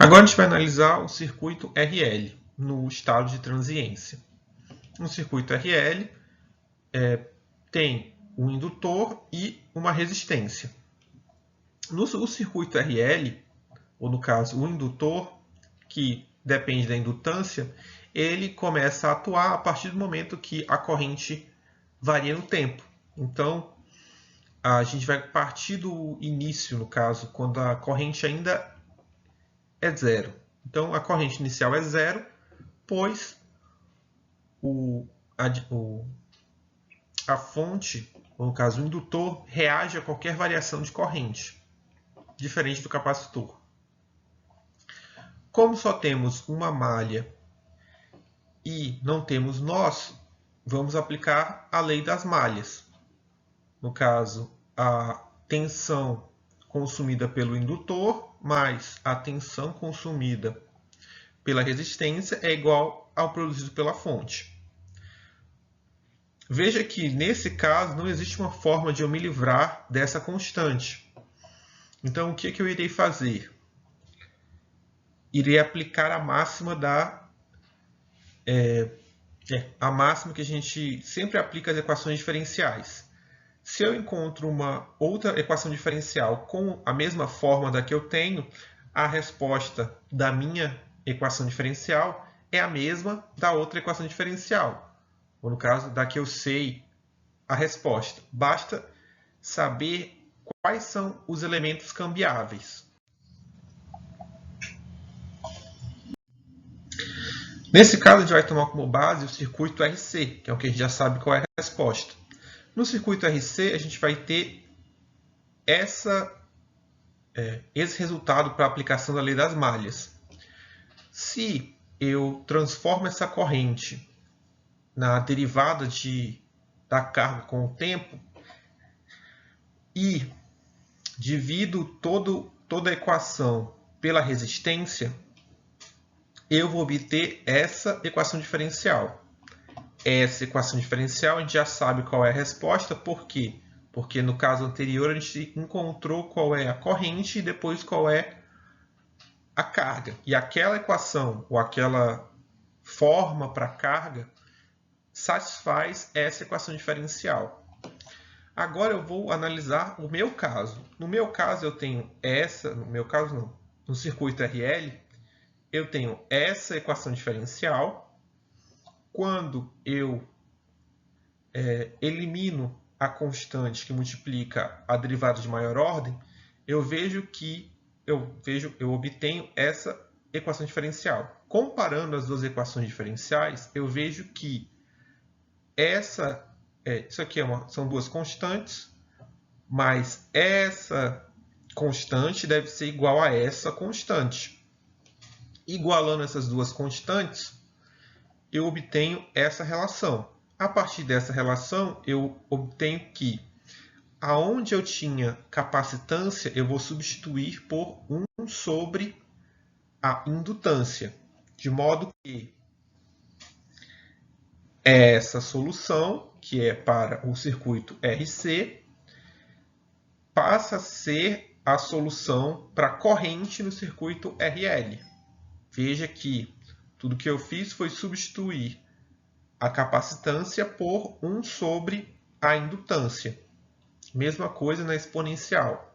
Agora a gente vai analisar o circuito RL no estado de transiência. No circuito RL tem um indutor e uma resistência. No circuito RL, ou no caso o indutor, que depende da indutância, ele começa a atuar a partir do momento que a corrente varia no tempo. Então, a gente vai partir do início, no caso, quando a corrente ainda é zero. Então, a corrente inicial é zero, pois a fonte, ou no caso o indutor, reage a qualquer variação de corrente, diferente do capacitor. Como só temos uma malha e não temos nós, vamos aplicar a lei das malhas. No caso, a tensão consumida pelo indutor mais a tensão consumida pela resistência é igual ao produzido pela fonte. Veja que, nesse caso, não existe uma forma de eu me livrar dessa constante. Então, o que eu irei fazer? Irei aplicar a máxima a máxima que a gente sempre aplica às equações diferenciais. Se eu encontro uma outra equação diferencial com a mesma forma da que eu tenho, a resposta da minha equação diferencial é a mesma da outra equação diferencial. Ou no caso, da que eu sei a resposta. Basta saber quais são os elementos cambiáveis. Nesse caso, a gente vai tomar como base o circuito RC, que é o que a gente já sabe qual é a resposta. No circuito RC, a gente vai ter esse resultado para a aplicação da lei das malhas. Se eu transformo essa corrente na derivada da carga com o tempo e divido toda a equação pela resistência, eu vou obter essa equação diferencial. Essa equação diferencial a gente já sabe qual é a resposta, por quê? Porque no caso anterior a gente encontrou qual é a corrente e depois qual é a carga. E aquela equação ou aquela forma para carga satisfaz essa equação diferencial. Agora eu vou analisar o meu caso. No meu caso eu tenho no circuito RL, eu tenho essa equação diferencial. Quando eu elimino a constante que multiplica a derivada de maior ordem, eu obtenho essa equação diferencial. Comparando as duas equações diferenciais, eu vejo que isso aqui são duas constantes, mas essa constante deve ser igual a essa constante. Igualando essas duas constantes, eu obtenho essa relação. A partir dessa relação, eu obtenho que aonde eu tinha capacitância, eu vou substituir por 1 sobre a indutância. De modo que essa solução, que é para o circuito RC, passa a ser a solução para a corrente no circuito RL. Veja que tudo que eu fiz foi substituir a capacitância por 1 sobre a indutância. Mesma coisa na exponencial.